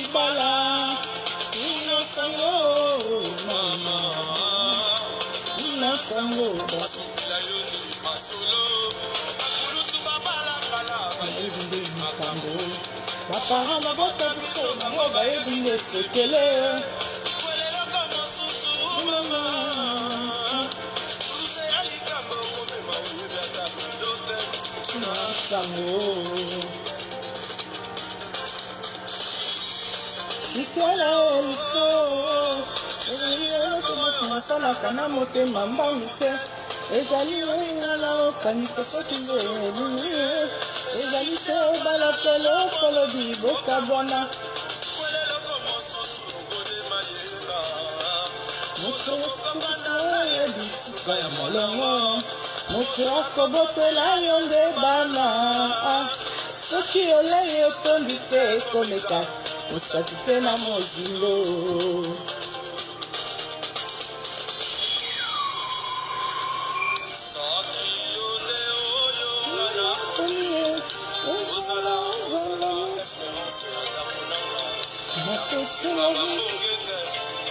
libala inosango mama inosango basipila yoni masolo akulutu babala bala bayebinde makambo bapara mabota biso bango bayebinde sekele kwelelo kama susu mama uruse alikambo komema uyebata ndote inosango Ikwala olito, masala kana motema mbangute, ezali ngala okanisa sokize elini, ezali te obala polo polo biboka bwana. Moto okobana ebisika ya molongo, moto okobotela yonde bana, soki oleye otondi te ekoleka. Musatite na mozingo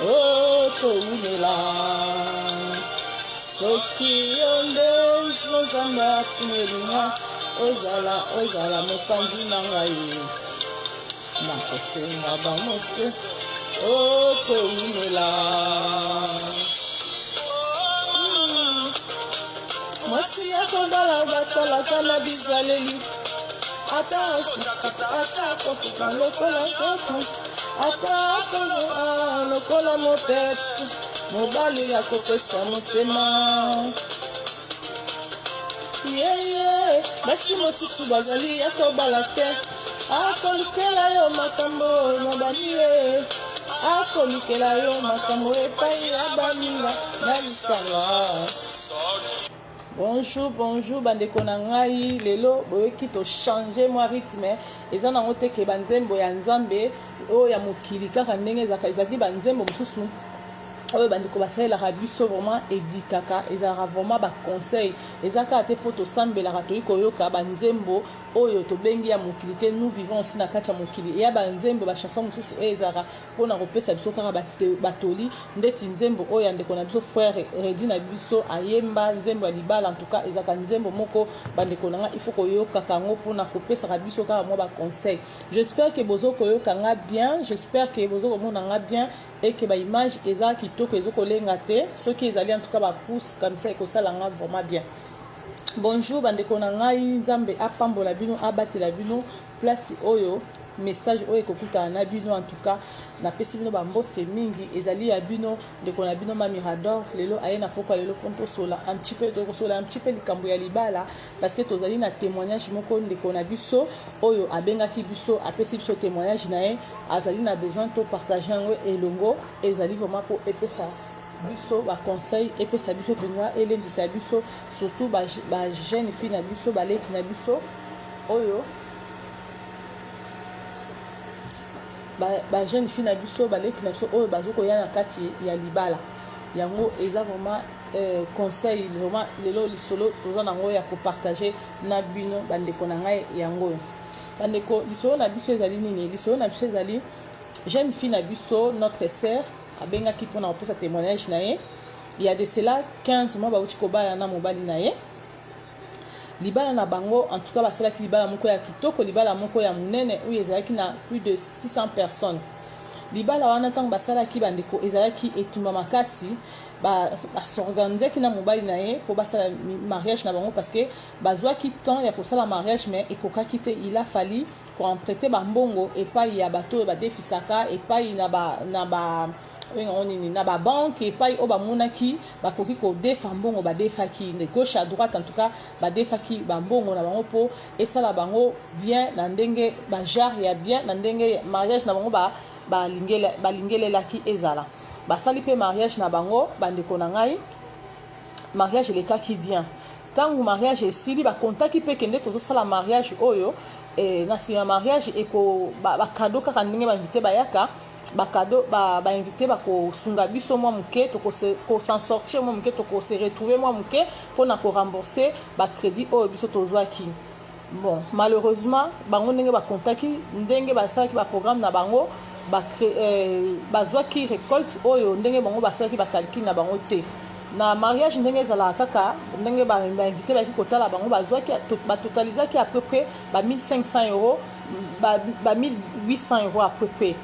oh toumela soki yonde zonzamba timelinga ozala mopanzi na ngai nakosenga bamote okoumela mwasi yakondala batalaka na bizaleli ata kofuka lokola nzoto ata lokola mopepe mobali ya kopesa motema yeye basi mosusu bazali ya kobala te akolukela yo makambo mobaliye akolukela yo makambo epai ya baninga na lisanga. Bonjour bandeko na ngai lelo boyeki to changer moi rythme eza nango te ke banzembo ya nzambe oyo ya mokili kaka ndenge ezali banzembo mosusu oyo bandeko basalelaka biso vraiment edikaka ezalaka vraiment baconseil ezaka te mpo tosambelaka toyi koyoka banzembo oyo tobengi ya mokili te nous vivons aussi na kati ya mokili eya banzembo bachanson mosusu oyo ezalaka mpona kopesa biso kaka batoli ndeti nzembo oyo ya ndeko na biso frère redi na biso ayemba nzembo ya libala entuka ezalaka nzembo moko bandeko na nga il faut koyokaka yango mpona kopesaka biso kaka mwa baconseil. J'espère que bozokoyoka nga bien, j'espère que bozokomona nga bien et que baimage eza kitoko ezokolenga te soki ezali en tout cas bapousse comme ça ekosala nga vraiment bien. Bonjour bandeko na ngai nzambe apambola bino abatela bino place oyo message oyo ekokutana na bino en tout cas napesi bino bambote mingi ezali ya bino ndeko na bino ma Mirador lelo aye na pokwa lelo mpo tosola un petit peu likambo ya libala parce que tozali na témoignage moko ndeko na biso oyo abengaki biso apesi biso témoignage na ye azali na besoin to partager yango elongo ezali vraiment po epesa biso baconseil epesa biso mpenza elendisa biso surtout jeune fille na biso baleki na biso oyo jeune fille na biso baleki na biso oyo bazokoya na kati ya libala yango eza vraiment conseil vraiment lelo lisolo toza nango ya kopartage na bino bandeko na ngai yango bandeko lisolo na biso ezali nini lisolo na biso ezali jeune fille na biso notre sœur abengaki mpona kopesa témoignage na ye il y a de cela 15 mois bauti kobala na mobali na ye libala na bango en tout cas basalaki libala moko ya kitoko libala moko ya monene oyo ezalaki na plus de 600 personnes libala wana ntango basalaki bandeko ezalaki etumba makasi basorganizaki na mobali na ye mpo basala mariage na bango parce que bazwaki temps ya kosala mariage mais ekokaki te il a fallu koemprunter bambongo epai ya bato oyo badefisaka epai na banque epai oyo bamonaki bakoki kodefa mbongo badefaki de gauche à droite en tout cas badefaki bambongo na bango mpo esala bango bien na ndenge bajare ya bien na ndenge mariage na bango balingelelaki ezala basali mpe mariage na bango bandeko na ngai mariage elekaki bien ntango mariage esili bakontaki mpe kende tozosala mariage oyo na nsima mariage bakado kaka ndenge bainvite bayaka bakado bainvite bakosunga biso mwa moke tokosan sortir mwa moke tokose retrouver mwa moke mpona korembourse bacrédit oyo biso tozwaki. Bon malheureusement bango ndenge bakontaki ndenge basalaki baprogramme na bango bazwaki récolte oyo ndenge bango basalaki bacalcule na bango te na mariage ndenge ezalaka kaka ndenge bainvité baki kotala bango bazwaki batotalizaki à peu près ba 1500 euros ba 1800 euros à peu près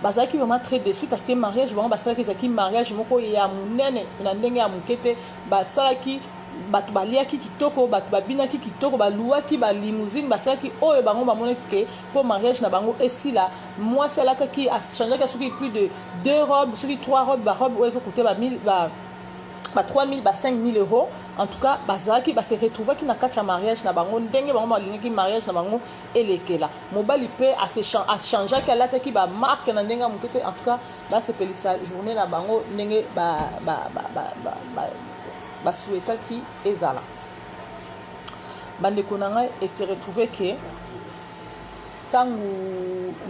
bazalaki vraiment très déçu parce que mariage bango basalaki ezalaki mariage moko ya monene na ndenge ya moke te basalaki bato baliaki kitoko bato babinaki kitoko baluwaki balimousine basalaki oyo bango bamonaki ke mpo mariage na bango esila mwasi alakaki achangeaki soki plus de 2 robes soki 3 robes barobe oyo ezokute ba 3000 ba 5000 euros en tout cas bazalaki base retrouvaki na kati ya mariage na bango ndenge bango balingaki mariage na bango elekela mobali mpe achangeaki alataki bamarke na ndenge ya moke te en tout cas basepelisa journée na bango ndenge basouhaitaki ezala bandeko na ngai ese retrouve ke ntango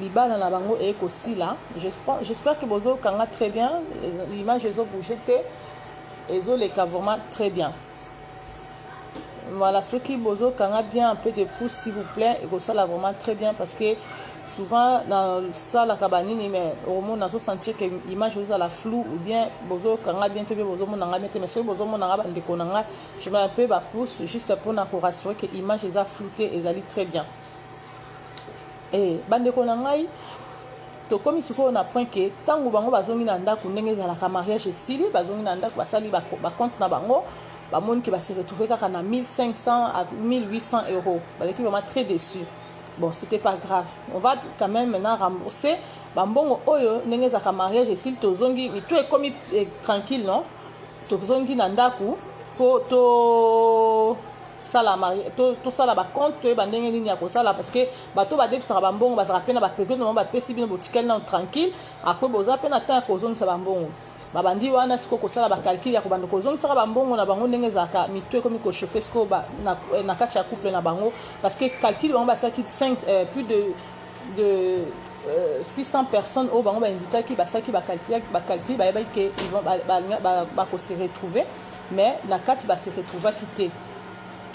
libala na bango ekosila j'espère que bozokanga très bien l'image ezobouge te ezoleka vraiment très bien voilà ceux qui bozokanga bien un peu de pouce s'il vous plaît ekosala vraiment très bien parce que souvent dans sala kabanini mais au moins nazo sentir que image vous à la flou ou bien bozo kanga bien te bozo monanga mais mais so bozo monanga bandeko nanga je mets un peu ba pouce juste pour na rassurer que image est flouté et ali très bien et bandeko nanga to comme siko na point que tango bango bazongi na ndako ndenge za la mariage esili bazongi na ndako basali ba compte na bango ba moni que ba se retrouver kaka na 1500 à 1800 euros bazaki vraiment très déçu. Bon, c'était pas grave. On va quand même maintenant rembourser. Bambongo oyo ndenge za mariage et s'il tozongi mais tout est comme tranquille non? Tozongi na ndaku po to sala mariage to sala ba compte ba ndenge nini ya ko sala parce que bato ba defisa bambongo ba rapena ba période non ba pesi bino botikel na tranquille après boza pena temps ko zongi sa bambongo. Babandi wana siko kosala ba calcul ya ko bando kozongisa bambongo na bango ndenge zaka mito ekomi ko chauffer siko ba na kati ya couple na bango parce que calcul bango basaki plus de 600 personnes au bango ba invité qui basaki ba calcul ba yeba ke ils vont ba ko se retrouver mais na kati ba se retrouver quitté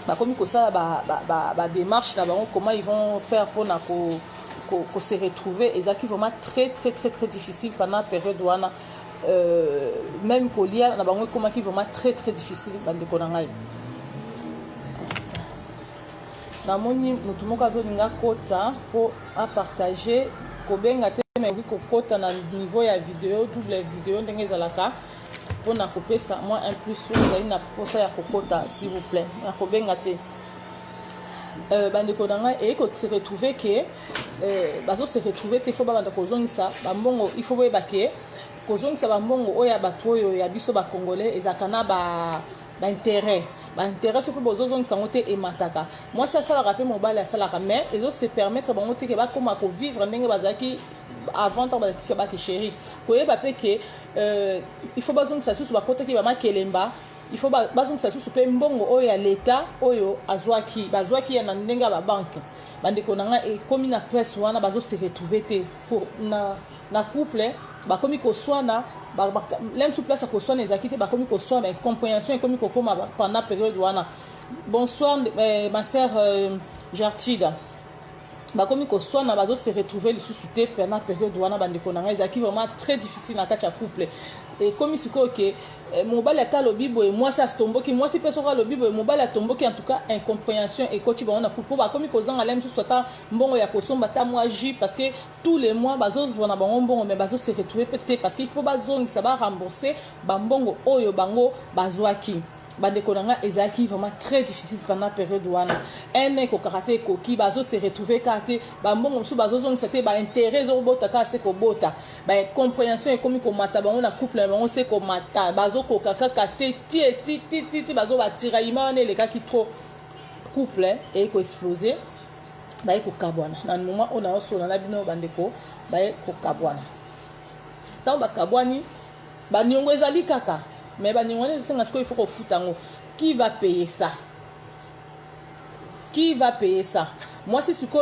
ba komi kosala ba démarche na bango comment ils vont faire pour na ko se retrouver et ça qui vraiment très difficile pendant période wana même Kolia na bango comment qui vraiment très difficile bandeko na ngai na moni mutu moko azolinga kota pour à partager kobenga te mais ko kota na niveau ya vidéo double vidéo ndenge ezalaka pour na kopesa moi un plus sur na posa ya kokota s'il vous plaît na kobenga te bandeko na ngai et ko se retrouver que bazo se retrouver te faut ba banda kozongisa bambongo il faut ba ke kozongisa bambongo oya bato oyo ya biso ba congolais ezakana ba intérêt soki bozozongisa ngo te emataka mwasi asalaka mpe mobali asalaka mais ezo se permettre bango te ke bakoma kovivre ndenge bazalaki avant ntango bazalaki baki chéri koyeba mpe ke il faut bazongisa susu bakotaki bamakelemba il faut bazongisa susu mpe mbongo oyo ya leta oyo bazwaki ya na ndenge ya babanke bandeko na nga ekomi na presse wana bazose retrouver te pour na couple bakomi koswana l'aime sous place à koswana ezaki te bakomi koswana compréhension ekomi kokoma pendant période wana bonsoir ma sœur Gertrude bakomi koswana bazo se retrouver lisusu te pendant période wana bandeko na nga ezaki vraiment très difficile na kati ya couple et comme sikoyo ke mobali ata lobi boye mwasi atomboki mwasi pe soka lobi boye mobali atomboki en tout cas incompréhension ekoti bango na couple bakomi kozanga lem susu ata mbongo ya kosomba ta mwa jus parce que tous les mois bazozwa na bango mbongo mais bazo se retrouver peut-être parce qu'il faut bazongisa ba rembourser bambongo oyo bango bazwaki bandeko na nga ezaki vraiment très difficile pendant période wana ene ko karaté ko ki bazo se retrouver kate bambongo musu bazo zongisa te ba intérêt zo bota ka se ko bota ba compréhension ekomi ko mata bango na couple bango se ko mata bazo ko kaka kate ti bazo ba tira imane le kaki trop couple et ko exploser ba ko kabwana na moment on a oso na bino bandeko ba ko kabwana tant ba kabwani ba nyongo ezali kaka mais il faut qu'on foute en haut. Qui va payer ça? Moi c'est ce que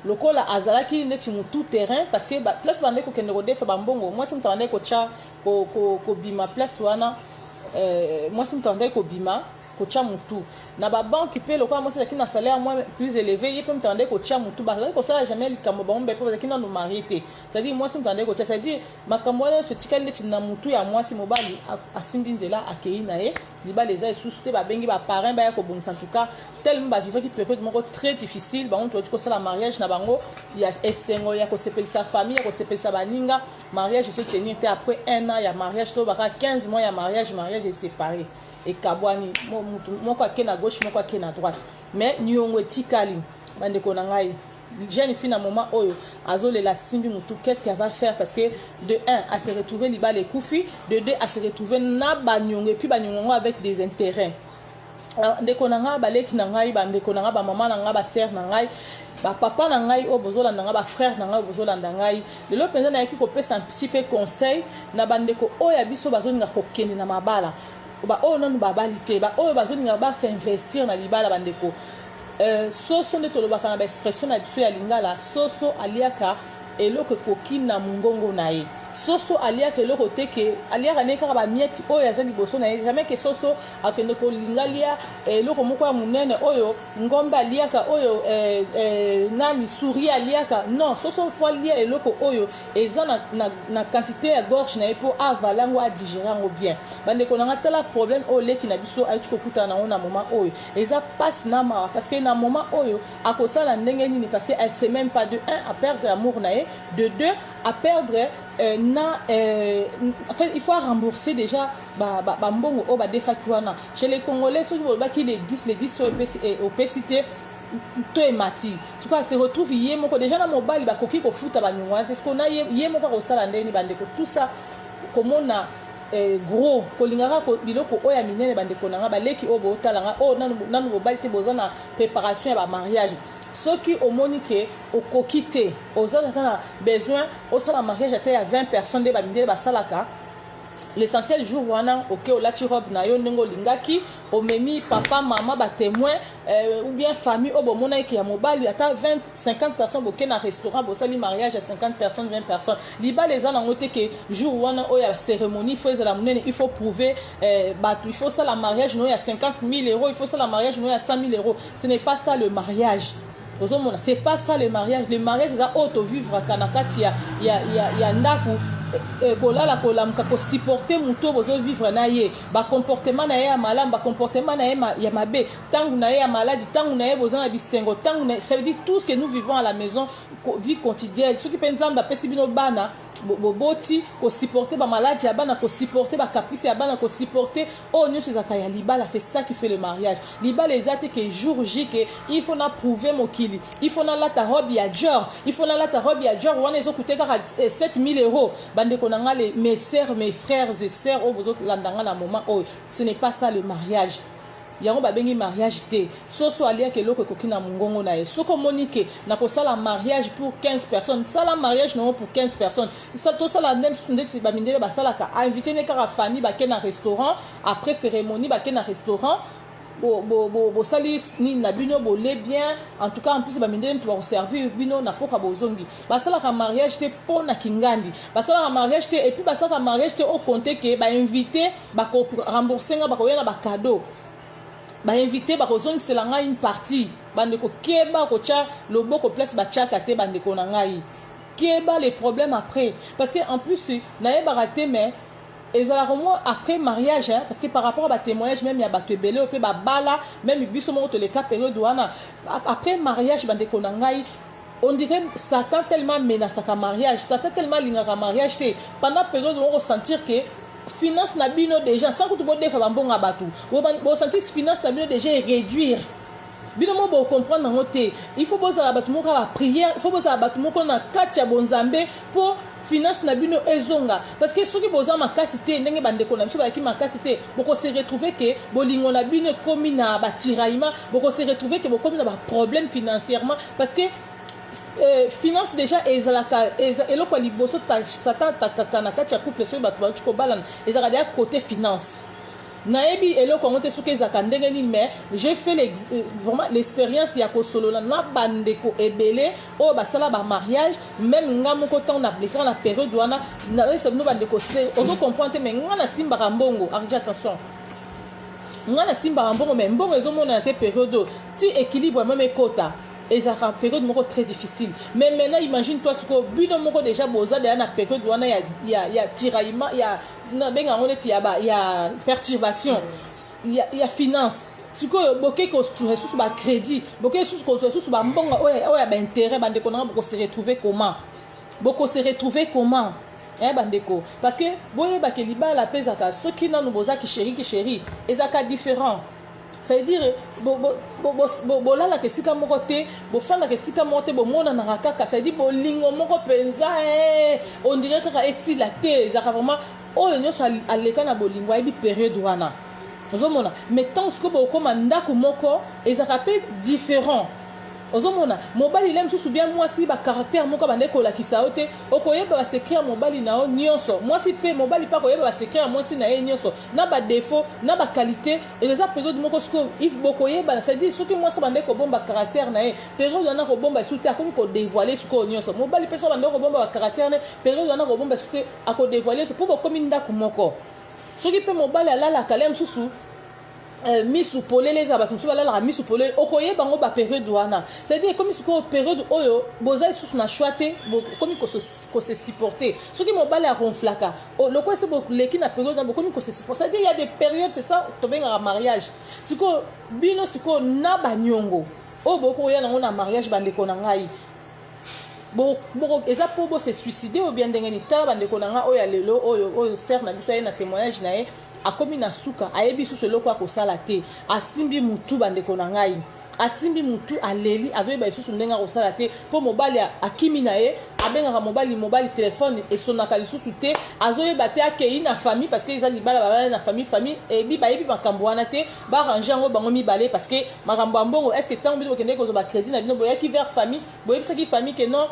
le col à Azalaki n'est tout terrain parce que place bandé ko kende rodé fa bambongo. Moi c'est m'tandé ko cha ko bima place wana moi c'est m'tandé ko bima kocha mutu na ba banque pe lokola moi c'est qui na salaire moins plus élevé il peut me tendre kocha mutu ba ça ça jamais likambo ba ombe pe qui na no marité c'est à dire moi si me tendre kocha c'est à dire makambo na so tikali neti na mutu ya moi si mobali asimbi nzela akei na ye libala eza sous te ba bengi ba parrain ba ya ko bongisa en tout cas tellement ba vivre qui peut-être moko très difficile ba on to ça la mariage na bango ya esengo ya ko sepelisa famille ya ko sepelisa baninga mariage se tenir après 1 an ya mariage to baka 15 mois ya mariage est séparé et kabwani moko akena gauche moko akena droite mais nyongo etikali bande ko na ngai jeune fille à moment oyo azole la simbi mutu qu'est-ce qu'elle va faire parce que de 1 à se retrouver liba les koufi de 2 à se retrouver na banyongo et puis banyongo avec des intérêts ndeko na nga baleki na ngai bandeko na nga ba maman na nga ba sœur na ngai ba papa na ngai o bozolanda nga ba frère na ngai bozolanda ngai lelo penza na yaki kopesa un petit peu conseil na bandeko oyo biso bazoninga kokende na mabala ba oyo nanu babalite ba oyo bazoninga ba s'investir na libala bandeko soso nde tolobaka na ba expression na biso ya lingala soso aliaka eloko koki na mungongo na ye soso aliaka eloko teke aliaka ne kaka ba mieti oyo aza liboso na ye jamais que soso akende kolingalia eloko moko ya munene oyo ngombe aliaka oyo nani souris aliaka non soso fois lia eloko oyo eza na quantité ya gorge na ye po avala ngo a digérer ngo bien bandeko na tala problème oyo leki na biso ayi kokuta na ona moment oyo eza passe na mawa parce que na moment oyo akosala ndenge nini parce que elle sait même pas de 1 à perdre l'amour na ye de 2 à perdre en fait il faut rembourser déjà mbongo o ba defakiwana chez les Congolais ceux qui les 10 au PCT to emati ce quoi se retrouve yemoko déjà na mobile ba koki ko futa ba nyongwa est-ce qu'on a yemoko ko sala ndeni bandeko tout ça comment na gros kolingaka ko biloko oya minene bandeko na baleki o bo talanga o nanu mobile te bozana préparation ya ba mariage soki omoni ke okokite ozala besoin osala mariage ate ya 20 personnes de babindele basalaka l'essentiel jour wana ok olati robe na yo ndenge olingaki omemi papa mama ba témoin ou bien famille o bomona ke ya mobali ata 20-50 personnes boke na restaurant bosali mariage à 50 personnes 20 personnes liba les ana ngote ke jour wana o ya cérémonie faut la monene il faut prouver il faut ça la mariage no ya 50 000 €, il faut ça la mariage no ya 100 000 €. Ce n'est pas ça le mariage. C'est pas ça le mariage. Le mariage c'est auto vivre kanakati ya ndaku kolala kolamka ko supporter muto bozo vivre na ye ba comportement na ye ya malam ba comportement na ye ya mabe tangu na ye ya maladi tangu na ye bozana bisengo tangu na ça veut dire tout ce que nous vivons à la maison vie quotidienne ce qui penzamba pesi bino bana boti ko supporter ba maladie ya bana ko supporter ba caprice ya bana ko supporter oh nyonso ezaka ya libala c'est ça qui fait le mariage libala ezate que jour J que il faut na prouver mokili il faut na lata robe ya Dior il faut na lata robe ya Dior wana ezokute kaka 7 000 €. Bandeko nanga mes sœurs mes frères et sœurs au bozo landanga na moment oh ce n'est pas ça le mariage yango babengi mariage te soso alia ke loko koki na mungongo na ye soko monike na kosala mariage pour 15 personnes sala mariage non pour 15 personnes ça to sala nem ndesi ba mindele ba sala ka inviter ne kara famille ba ke na restaurant après cérémonie ba ke na restaurant bo sali ni na bino bo le bien en tout cas en plus ba mindele tu va servir bino na poka bozongi ba sala ka mariage te pona kingandi ba sala ka mariage te et puis ba sala ka mariage te au compter que ba inviter ba ko rembourser nga ba ko yana ba cadeau ba invité ba kozongi selanga une partie bandeko keba ko tia loboko place ba tia kate bandeko na ngai keba les problèmes après parce que en plus na ye baraté mais ezala moi après mariage hein, parce que par rapport à ba témoignage même ya ba tebele pe ba bala même biso mo to le cas période wana après mariage bandeko na ngai on dirait Satan tellement menace ka mariage Satan tellement lingaka mariage te pendant période on ressentir que finance na bino déjà sans que tu bodes fa bambonga batu bo sentir finance na bino déjà réduire bino mo bo comprendre ngote il faut boza la batu moko ba prière il faut boza la batu moko na katia bonzambe pour finance na bino ezonga parce que ceux qui boza makasité ndenge bandeko na biso ba ki makasité boko se retrouver que bolingo na bino komi na ba tiraillement boko se retrouver que bokomi na ba problème financièrement parce que finance déjà ezalaka eloko liboso Satan takaka na kati ya couple so bato ba tiko balana ezalaka déjà côté finance naebi eloko ngote soki ezalaka ndenge nini mais j'ai fait vraiment l'expérience ya kosolola na bandeko ebele oyo basala ba mariage même nga moko temps na appliquer na période wana na eso no bandeko se ozo comprendre mais nga na simbaka mbongo arrêtez attention ngana simba mbongo mais mbongo ezomona te période ti équilibre même ekota et ça rend période moko très difficile mais maintenant imagine toi ce que bino moko déjà boza de na période wana ya tiraillement ya na benga ngone ti ya perturbation ya finance ce que boké ko ressources ba crédit boké ressources ba mbongo oya ba intérêt bande ko na boko se retrouver comment bandeko parce que boye ba ke libala pezaka ceux qui na nous boza ki chéri ezaka différent. Ça veut dire bolala ke sika moko te bofanda ke sika moko te bomona na kaka ça veut dire bolingo moko penza on dirait kaka esila te ezaka vraiment oyo nyonso aleka na bolingo ayebi période wana ozomona mais tant que bokoma ndako moko ezaka pe différent ozomona mobali lem susu bien mwasi ba caractère moko bande ko la kisaote okoyeba ba secret mobali nao nyonso mwasi pe mobali pa koyeba ba secret mwasi na ye nyonso na ba défaut na ba qualité et les période moko sko if bokoyeba ça dit soki mwasi bande ko bomba caractère na ye période na ko bomba soute akomi ko dévoiler sko nyonso mobali pe so bande ko bomba ba caractère na période na ko bomba soute ako dévoiler so po bokomi ndako moko soki pe mobali alala kalem susu misu polele za bato msuba la misu polele okoye bango ba période wana c'est-à-dire comme si ko période oyo boza sous na choité comme ko se supporter ce qui mobali a ronflaka le quoi c'est beaucoup leki na période na comme ko se supporter c'est-à-dire il y a des périodes c'est ça to benga mariage siko bino siko na banyongo o boko ya na mariage bande ko na ngai boko eza po bo se suicider ou bien ndengeni tala bande ko na nga oyo lelo oyo ser na biso na témoignage na akomi na suka ayebi susu eloko akosala te asimbi mutu bandeko na ngai asimbi mutu aleli azoyeba susu ndenga kosala te po mobali akimi na ye abengaka mobali téléphone esonaka lisusu te azoyeba te akei na famille parce que eza libala babala na famille ebi bayebi makambo wana te barange yango bango mibale parce que makambo ya mbongo est ce que ntango bino bokende kozwa bacrédit na bino boyaki vers famille boyebisaki famille ke non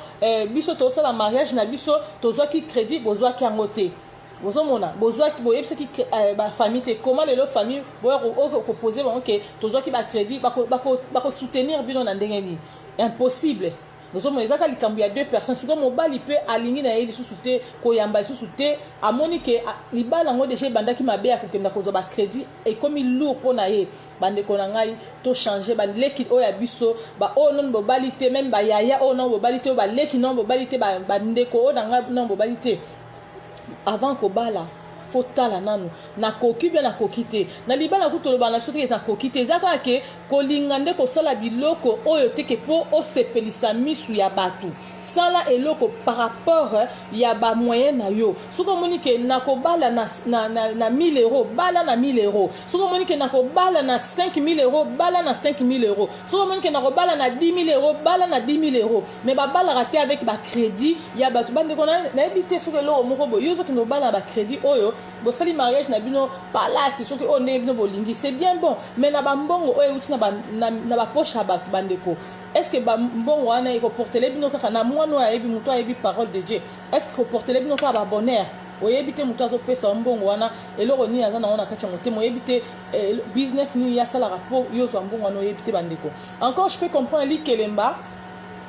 biso tozosala mariage na biso tozwaki crédit bozwaki yango te bozomona bozwaki boyebisaki bafamille te comment lelo famille boya koposer bango ke tozwaki bacrédit bakosoutenir bino na ndenge nini impossible bozomona ezaka likambo ya deux personnes sikoyo mobali mpe alingi na ye lisusu te koyamba lisusu te amoni ke libala yango deja ebandaki mabe ya kokenda kozwa bacrédit ekomi lourd mpo na ye bandeko na ngai tochange baleki oyo ya biso oyo nano bobali te meme bayaya oyo nano bobali te oyo baleki nano bobali te bandeko oyo na ngai nano bobali te avant kobala faut tala nanu nakoki bien nakoki te na libala kutoloba na soki nakoki te ezaka ke kolinga nde kosala biloko oyo teke po osepelisa misu ya bato sala eloko par rapport ya ba moyen na yo soki omoni ke nakobala na 1000 euros bala na 1000 euros soki omoni ke nakobala na 5000 euros bala na 5000 euros soki omoni ke nakobala na 10000 euros bala na 10000 euros mais babalaka te avec bacrédit ya bato bandeko nayebi te soki eloko moko boyo soki nobala bacrédit oyo bosali mariage na bino palasi soki oyo ndenge bino bolingi c'est bien bon mais na bambongo oyo euti na bapoche ya bato bandeko est-ce que mbongo wana ekoportele bino kaka na mwana oyo ayebi moto ayebi parole de Dieu est-ce que ekoportele bino kaka babonheur oyebi te moto azopesa mbongo wana eloko nini aza nango na kati ya motema oyebi te business nini yasalaka mpo yozwa mbongo wana oyebi te bandeko encore je peux comprendre likelemba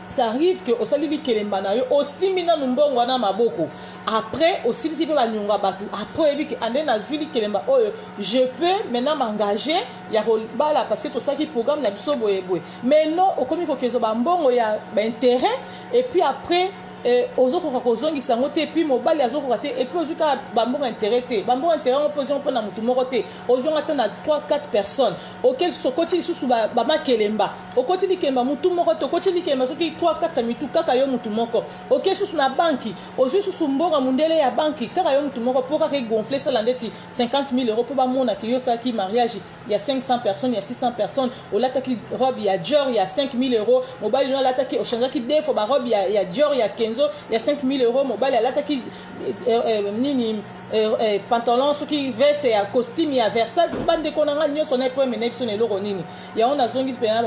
ça arrive que osali likelemba na yo osimbi nanu mbongo wana maboko après osilisi mpe banyonga bato après oyebi ke ande nazwi likelemba oyo je peux maintenant m'engager ya kobala parce que tosalaki programme na biso boyeboye mais non okomi kokezwa bambongo ya baintérêt et puis après ozokoka kozongisa yango te epuis mobali azokoka te epuis ozwi kaka bambongo intérêt te bambongo intérêt yango mpo ozongo mpona motu moko te ozonga te na 3-4 personnes okel lisusu okoti lisusu bamakelemba okoti likelemba motu moko te okoti likelemba soki 3-4 mitu kaka yo motu moko oke lisusu na banki ozwi lisusu mbongo mundele ya banki kaka yo motu moko mpo kaka egonfle sala ndeti 50 000 euros mpo bamonaki yo osalaki mariage ya 500 personnes ya 600 personnes olataki robe ya Dior ya 5 000 euros mobali no alataki ochangeaki defo barobe ya Dior ya Kenzo ya 5 000 euros mobali alataki nini pantalon soki veste ya costume ya Versace bandeko nanga nyonso na po mena biso eloko nini ya ona zongi pena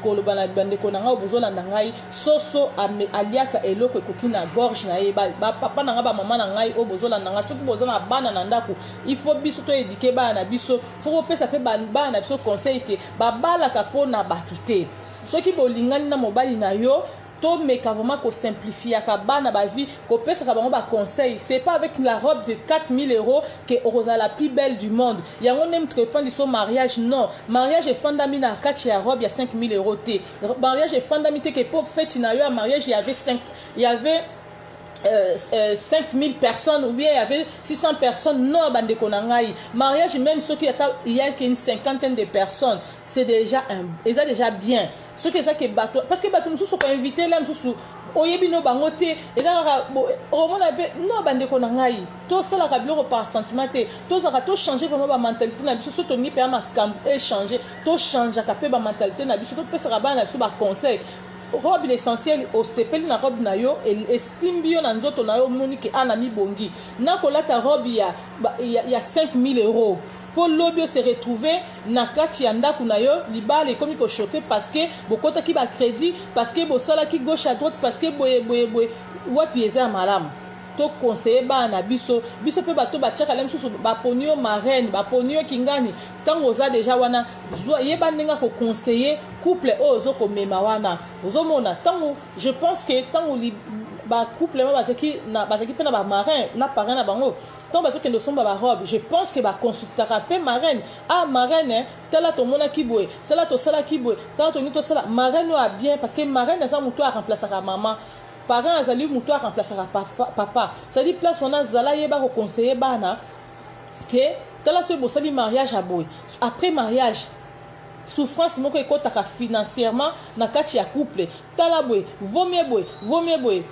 koloba na bandeko nanga obozolanda ngai soso aliaka eloko ekoki na gorge na ye papa nanga bamama na ngai obozolanda nanga soki boza na bana na ndako il faut biso to éduquer bana na biso faut kopesa pe bana na biso conseil ke babalaka mpo na bato te soki bolingani na mobali na yo to meka vraiment ko simplifier ka bana ba vie ko pesa ka bango ba conseil. C'est pas avec la robe de 4000 € que Rosa la plus belle du monde. Il y a un même très fan de son mariage. Non, mariage est fondamental na kati ya robe il y a 5000 € té. Mariage est fondamental que pour fête na yo mariage il y avait 5000 personnes ou bien il y avait 600 personnes. Non, bande konangai. Mariage même ceux qui il y a qu'une cinquantaine de personnes, c'est déjà déjà bien. Ce que ça que bateau parce que bateau nous sont invités là nous oyebi no bangote ezaka romona pe non bande konangai. To sala ka biloko par sentiment te. To sala to changer vraiment ba mentalité na biso to ni pe ma changer. To changer ka pe ba mentalité na biso to pe sala ba na biso ba conseil. Robe l'essentiel au sepeli na robe na yo et simbio na nzoto na yo monique anami bongi na kolata robe il y a 5000 € pour l'obio se retrouver na kati ya ndako na yo libale comme ko chauffer parce que bokota ki ba crédit parce que bosala ki gauche à droite parce que boye wapi eza malamu to conseiller ba na biso pe bato ba tchaka lem susu ba ponio marraine ba ponio kingani tango za déjà wana yeba ndinga ko conseiller couple ozo ko mema wana ozomona tango je pense que tango ba couple ma bazaki pe na ba marin na parrain na bango tango bazo kendo somba ba robe je pense que ba consultera pe marraine marraine tala to mona kiboe tala to sala kiboe tala to nito sala marraine a bien parce que marraine za muto a remplacer ka maman parents azali muto a remplacer papa ça dit place on a zala yeba ko conseiller bana que tala ce beau sali mariage à boy après mariage souffrance moko ekotaka financièrement na kati ya couple tala boy vaut mieux boy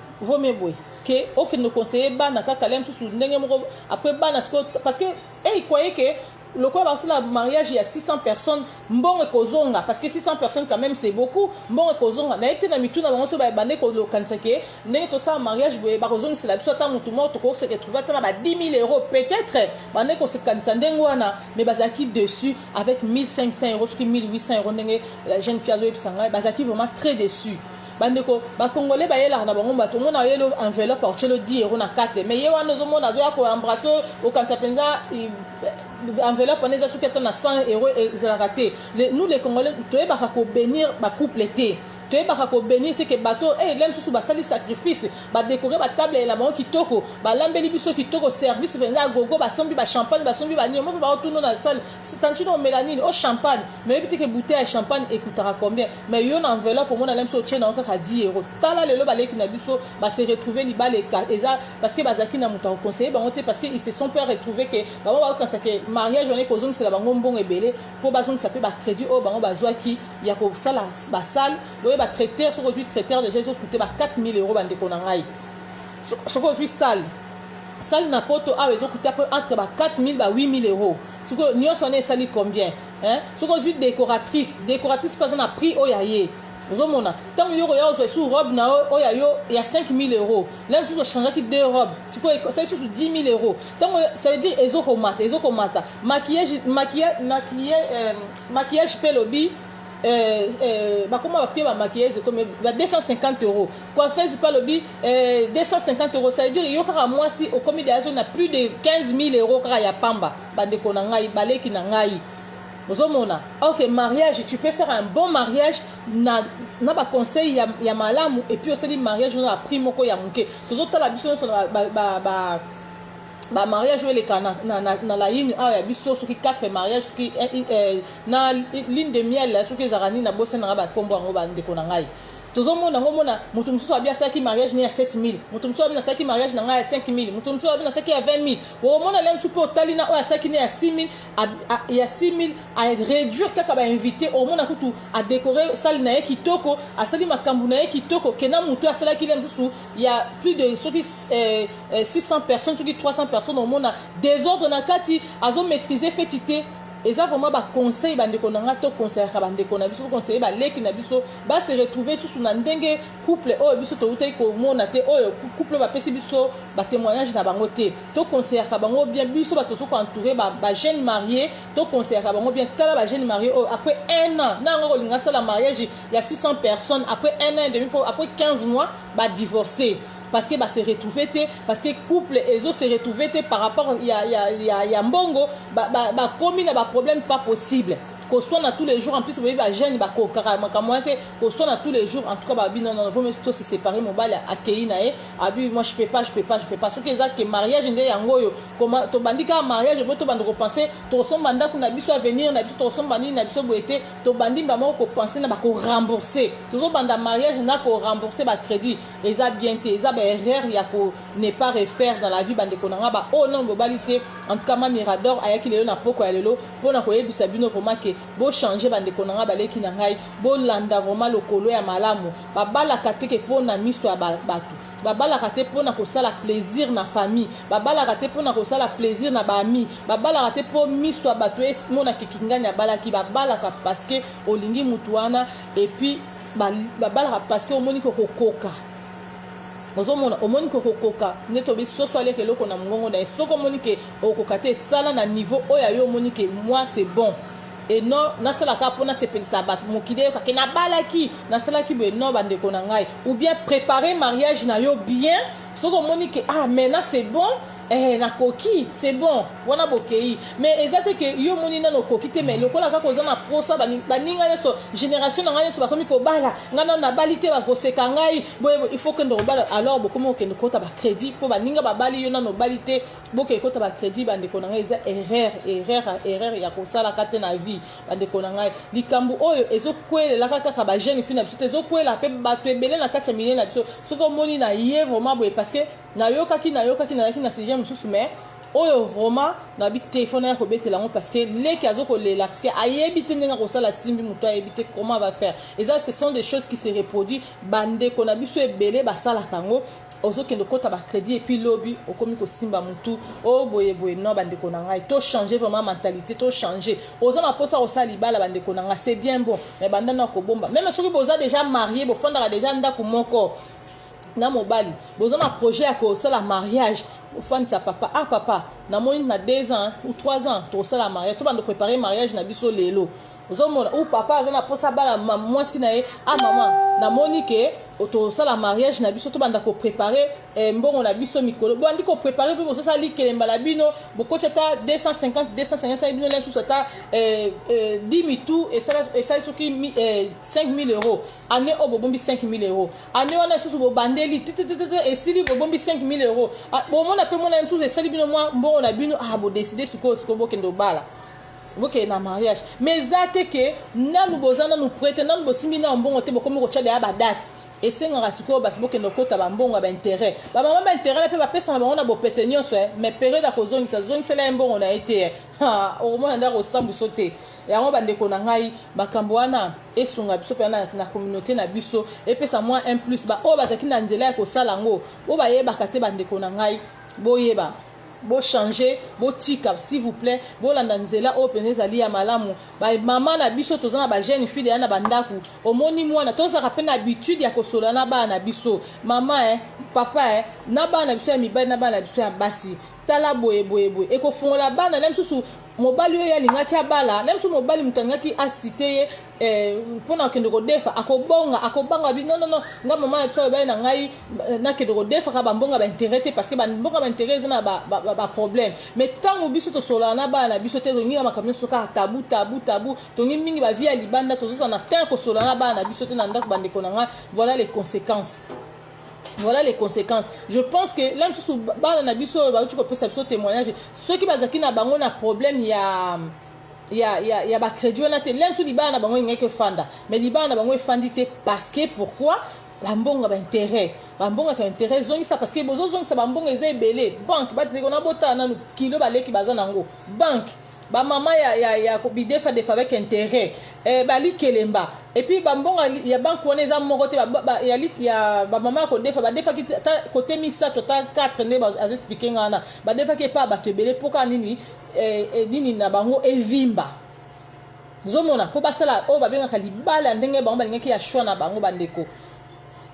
que aucun ne conseiller bana kaka lem sous ndenge moko après bana parce que il croyait que le quoi parce que le mariage il y a 600 personnes mbongo kozonga parce que 600 personnes quand même c'est beaucoup mbongo kozonga na été na mituna bango so ba bande ko lo kansake ndenge to ça mariage boye ba kozonga c'est la biso ta mutu mo to ko se retrouver ta ba 10 000 € peut-être bande ko se kanisa ndenge wana mais bazaki dessus avec 1500 € ce qui 1800 € ndenge la jeune fille alo ebisanga bazaki vraiment très déçu bandeko ba congolais ba yela na bango bato mona yelo enveloppe porter le 10 € na 4 mais yewa no zo mona zo ya ko embrasser au kanisa penza enveloppe on est à 100 € et ça raté nous les congolais tu es baka ko bénir ba couple té tu es baka ko bénir te que bateau l'aime sous ba sali sacrifice ba décorer ba table et la bango kitoko ba lambeli biso kitoko service venza gogo ba sombi ba champagne ba sombi ba ni mo ba tout dans la salle c'est tantino mélanine au champagne mais peut que bouteille de champagne écoutera combien mais yo na enveloppe au monde l'aime so tient encore à 10 €. Tala lelo ba leki na biso ba se retrouver li ba les eza parce que bazaki na muta conseiller ba monter parce que ils se sont peur retrouver que ba ba quand ça que mariage on est kozong c'est la bango mbongo ebele pour bazong ça peut ba crédit au bango bazwa ki ya ko sala ba salle ba traiteur sur aujourd'hui traiteur déjà ils ont coûté 4000 € bande konangai sur aujourd'hui salle na poto ils ont coûté entre 4000 et 8000 €. Ce que nous on est sali combien hein sur aujourd'hui décoratrice pas on a prix oyaye ozomona tant yo yo sur robe na oyayo il y a 5000 €. Là nous changer qui deux robes c'est quoi ça sur 10 000 €. Tant ça veut dire ezokomata maquillage pelobi comment on va maquiller comme 250 €. Coiffeuse pas lobby 250 €. Ça veut dire yo kaka moi si au comité on a plus de 15 000 € kaka ya pamba bande konangai baleki na ngai ozomona. OK mariage tu peux faire un bon mariage na ba conseil ya malamu et puis aussi mariage on a pris moko ya muke tozo la biso ba mariage les kana na la ligne ya biso soki 4 mariage soki na ligne de miel soki zarani na bosse na ba kombo ngo ba ndeko na ngai tozomona ngomona mutu mususu abia saki mariage ni ya 7000 mutu mususu abia saki mariage na ngai ya 5000 mutu mususu abia saki ya 20000 o mona lem supo talina o saki ni ya 6000 ya 6000 a réduire kaka ba invité o mona kutu a décorer salle na ye kitoko a sali makambu na ye kitoko kena mutu a sala ki lem susu il y a plus de soki 600 personnes soki 300 personnes au mona désordre na kati azo maîtriser fetité. Et ça vraiment ba conseil bande konanga to conseil ka bande kona biso conseiller ba leki na biso ba se retrouver sous na ndenge couple o biso to utai ko mona te o couple ba pesi biso ba témoignage na bango te to conseiller ka bango bien biso ba to so ko entourer ba jeune marié to conseiller ka bango bien tala ba jeune marié après 1 an na ngo linga sala mariage il y a 600 personnes après 1 an et demi après 15 mois ba divorcer parce que bah se retrouver parce que couple et autres se retrouver par rapport il y a mbongo bah commis na ba problème pas possible koswana tous les jours en plus boye ba jeune ba kokara makamwa te koswana tous les jours en tout cas ba bi non faut même plutôt se séparer mobali akei na ye abi moi je peux pas ce que ça que mariage ndé yango yo comment to bandika mariage bo to bando ko penser to somba ndako na biso avenir na biso to somba ni na biso boete to bandi ba mo ko penser na ba ko rembourser toujours banda mariage na ko rembourser ba crédit eza bien te eza ba erreur ya ko ne pas refaire dans la vie bande ko nanga ba oh non globalité en tout cas ma mirador ayaki lelo na poko ya lelo pona ko yebisa bino vraiment que bo changer bande ko nanga baleki na ngai bo landa vraiment lokolo ya malamu ba bala kateke pona miso ya batu babalaka te pona kosala plaisir na famille babalaka te pona kosala plaisir na baami babalaka te po miso ya bato mona kikinganya balaki babalaka parce que olingi mutu wana et puis babalaka parce que omoni kokoka ozomona omoni kokoka neto biso swale ke loko na mongongo na soko omoni ke okoka te sala na niveau oya yo omoni ke moi c'est bon et non nasalaka pona sepelisa bato mokide yoka ke nabalaki nasalaki boye non bandeko na ngai ou bien préparer mariage na yo bien soko omoni ke ah maintenant c'est bon na koki c'est bon wana bokei mais exacte que yo moni na no koki te mais lokola ka koza na prosa baninga yeso génération na ngai yeso bakomi ko bala ngana na balité ba koseka ngai boye il faut que ndo bala alors bokomo ke ndokota ba crédit po baninga ba bali yo na no balité boke kota ba crédit bandeko na ngai eza erreur ya kosala kate na vie bandeko na ngai likambu oyo ezokwelela kaka ba jeune fille na biso ezokwela pe bato ebele na kati ya milene na biso soko moni na ye vraiment boye parce que na yokaki na sixième mususu mais oyo vraiment na bi téléphone ya ko betela ngo parce que leki azoko lela parce que ayebi te ndenga ko sala simbi muto ayebi te comment va faire et ça ce sont des choses qui se reproduisent bande ko na biso ebele ba sala kango ozokende kota ba crédit et puis lobby okomi ko simba mutu o boye non bande ko na ngai to changer vraiment mentalité to changer oza na posa o sali bala bande ko na ngai c'est bien bon mais banda na ko bomba même soki boza déjà marié bo fondaka déjà ndako moko na mobali boza na projet ya ko sala mariage fan sa papa ah papa na moni na 2 ans ou 3 ans to sala mariage to bando préparer mariage na biso lelo ozomona ou papa azana posa bala mwasi na ye ah maman na moni ke to sala mariage na biso to banda ko préparer mbongo na biso mikolo bo andi ko préparer pe boso sali kelemba la bino boko chata 250 bino lensu sata 10 tout et ça soki 5000 euros année au bombi 5000 euros année wana susu bo bandeli et sili bo bombi 5000 euros bo mona pe mona lensu sali bino moi mbongo na bino ah bo décider siko bo kendo bala boke na mariage mais zate que nanu bozana nous prêter nanu bosimbi na mbongo te bokomi ko tchade ya ba date et senga siko ba boke ndo kota ba mbongo ba intérêt ba mama ba intérêt pe ba pesa na bango na bo pete nyonso mais période a kozongi sa zongi sela mbongo na été ha o mona ndako sambu sote yango bandeko na ngai bakambo wana esunga biso pe na communauté na biso et pesa moins un plus ba o bazaki na nzela ya ko sala ngo o ba yeba kate bandeko na ngai boyeba bo changer bo tika s'il vous plaît bo landa nzela o penezali ya malamu ba mama na biso tozana ba jeune fille ya na bandaku omoni mwana tozaka pe na habitude ya kosola na bana biso mama papa na bana biso ya mibali na bana biso ya basi tala boye eko fongola bana na msusu mobali yo ya lingaki abala na msusu mobali mutangaki asite pona kende ko defa akobanga bi non nga mama na biso ba na ngai na kende ko defa ka bambonga ba intérêt parce que bambonga ba intérêt na ba problème mais tant biso to sola na bana biso te nginga makamyo soka tabu to ngi mingi ba vie ya libanda to zo na tant ko sola na bana biso te na ndako bandeko na nga voilà les conséquences. Voilà les conséquences. Je pense que là sous bana na biso ba tu ko pesa biso témoignage ceux qui bazaki na bango na problème il y a ba crédit na te là sous libana bango ngeke fanda mais libana bango fandité parce que pourquoi bambonga ba intérêt zongi ça parce que bozo zongi ça bambonga eza belé banque ba te kona bota na kilo baleki bazana ngo banque ba mama ya ko bidefa defa avec intérêt bali kelemba et puis bambonga ya banque wana eza moko te ya ba mama ko defa ki côté misa total 4 ne ba expliquer ngana ba defa ki pa ba tebele poka nini nini na bango evimba zomona ko basala o ba benga kalibala ndenge bango balingaki ya choix na bango bandeko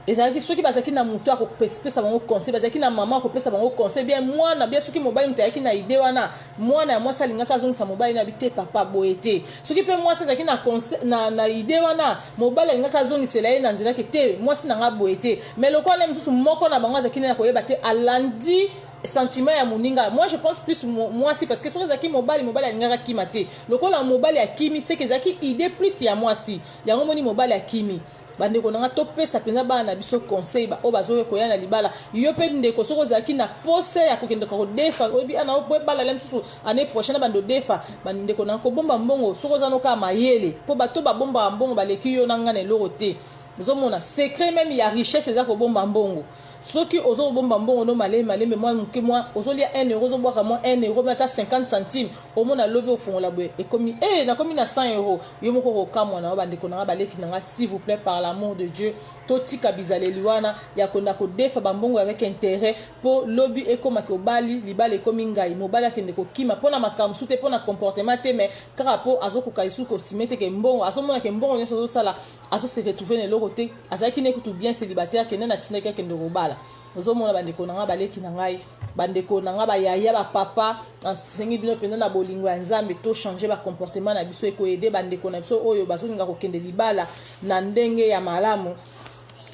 ezalaki soki bazaki na mutu akopesa bango conseil bazaki na mama akopesa bango conseil bien mwana bien soki mobali mutayaki na idée wana mwana ya mwasi alingaka azongisa mobali na bite papa boye te soki pe mwasi azalaki na conseil na idée wana mobali alingaka azongisela ye na nzela ke te mwasi nanga boye te mais lokola mosusu moko na bango azalaki na koyeba te alandi sentiment ya moninga. Moi je pense plus moi si parce que soki ezalaki mobali alingaka kima te lokola mobali akimi c'est que ezalaki idée plus ya moi si yango moni mobali akimi bandeko nanga topesa mpenza bana na biso conseil oyo bazoye koya na libala yo mpe ndeko soki ozalaki na pose ya kokende kodefa oyebi ana obala le mosusu année prochaine bando defa bandeko nanga kobomba mbongo soki oza noka mayele mpo bato babomba mbongo baleki yo nanga na eloko te ozomona secret même ya richesse eza kobomba mbongo soki ozo bomba mbongo no malembe moi muke moi ozolia 1 euro ozobwaka moi 1 euro mata 50 centimes omona lobi ofongola boye ekomi na komi na 100 euros yo moko kokamwa na bandeko nanga baleki nanga s'il vous plaît par l'amour de Dieu totika bizaleli wana ya kona kodefa bambongo avec intérêt po lobi ekoma ke obali libala ekomi ngai mobali akende kokima pona makamsu te pona comportement te mais kaka po azokoka isu kosimete ke mbongo azomona ke mbongo nyonso ozosala azo se retrouver na eloko te azalaki ne kutu bien célibataire kende na tineke kende kobala ozomona bandeko nanga baleki na ngai bandeko nanga bayaya bapapa sengi bino mpenza na bolingo ya nzambe to changer comportement na biso ekoyede bandeko na biso oyo bazolinga kokende libala na ndenge ya malamu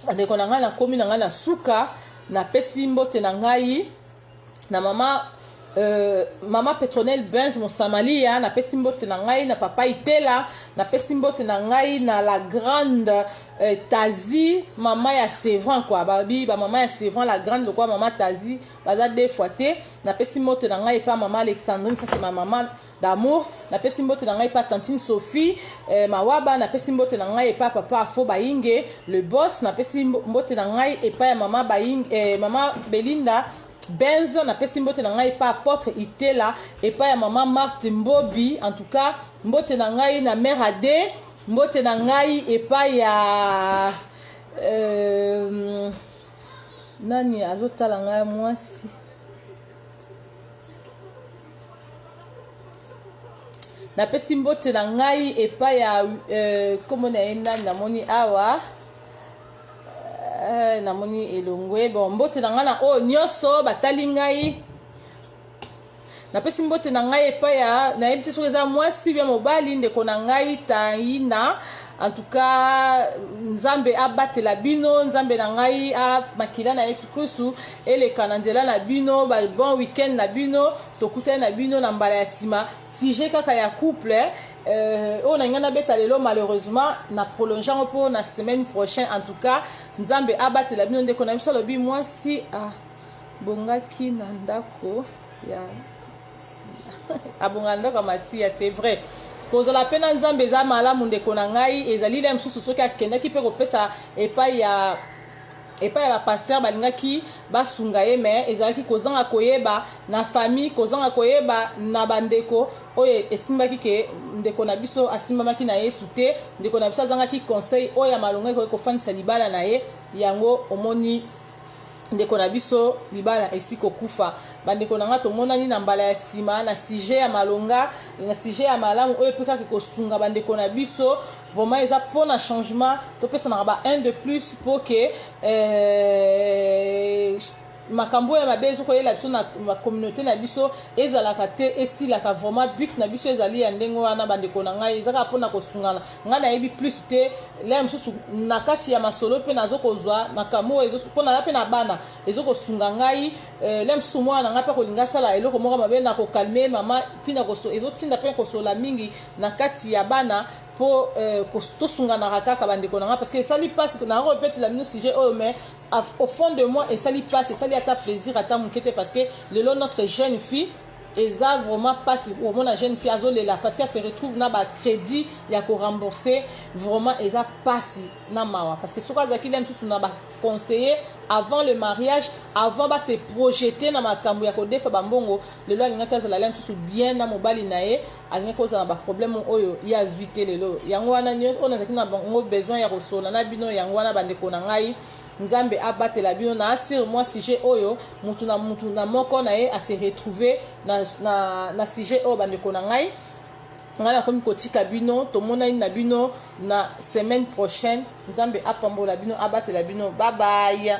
bandeko nanga na komi nanga na suka na pesi mbote na ngai na mama Petronel Benz Mosamalia na pesi mbote na ngai na papa Itela na pesi mbote na ngai na la grande Tazi mama ya Sévran quoi babi ba mama ya Sévran la grande quoi mama Tazi baza deux fois te na pesi mbote na ngai pa mama Alexandrine ça c'est ma maman d'amour na pesi mbote na ngai pa tantine Sophie mawaba na pesi mbote na ngai pa papa Afo Bainge le boss na pesi mbote na ngai et pa mama Bainge mama Belinda Benzo na pesi mbote na ngai pa apôtre Itela et pa ya maman Marthe Mbobi en tout cas mbote na ngai na mère Ade mbote na ngai et pa ya nani azotala ngai mwasi na pesi mbote na ngai et pa ya comment na ena na moni awa namoni elongwe bon mbote na ngai na o nyoso batali ngai na pesi mbote na ngai epa ya na yebiti soki eza mwasi bya mobali ndeko na ngai Taina en tout cas nzambe abatela bino nzambe na ngai makila na Yesu Kristu eleka na nzela na bino ba bon weekend na bino tokutana na bino na mbala ya sima sujet kaka ya couple on a ngana beta lelo malheureusement na prolongeant pour la semaine prochaine en tout cas nzambe abatela la bino ndeko na biso lobi mwasi bongaki na ndako ya abonganda kama sia c'est vrai kozala pena nzambe za malamu ndeko na ngai ezali le msusu soki akendaki pe kopesa epai ya pasteur balingaki basunga ye mais ezalaki kozanga koyeba na famille kozanga koyeba na bandeko oyo esimbaki ke ndeko na biso asimbamaki na Yesu te ndeko na biso azangaki conseil oyo ya malonga ko kofandisa libala na ye yango omoni ndeko na biso libala esiko kufa bandeko nanga tomonani na mbala ya sima na sujet ya malonga na sujet ya malamu oyo peka ke kosunga bandeko na biso vraiment eza pona changement to pesa na ba un de plus pour que makambo ya mabe ezoko yela biso na communauté na biso ezalaka te esilaka vraiment but na biso ezali ya ndenge wana bandeko na ngai ezaka pona kosungana ngai na yebi plus te le msusu na kati ya masolo pe nazokozwa makambo pona pe na bana ezokosunga ngai le msusu mwana ngai pe kolinga sala eloko moko mabe na kokalme mama pina koso ezotinda pe kosola mingi na kati ya bana po tosunganaka kaka bandeko na nga parce que esali passe na répète la minute sujet oh mais au fond de moi esali passe esali ata plaisir ata mukete parce que lelo notre jeune fille eza vraiment passe au mon jeune fille azolela parce qu'elle se retrouve na ba crédit ya ko rembourser vraiment eza passe na mawa parce que soka zaki lem susu na ba conseiller avant le mariage avant ba se projeter na makambo ya ko defa bambongo lelo alinga kaza la lem susu bien na mobali na ye alinga koza na ba problème oyo ya zvité lelo yango wana nyo on zaki na bango besoin ya kosola na bino yango wana bandeko na ngai nzambe abatela bino na assure moi sujet oyo mutu na moko na ye a se retrouver na sujet oyo bandeko na ngai ngana komi kotika bino tomona na bino na semaine prochaine nzambe apambola bino abatela bino bye bye.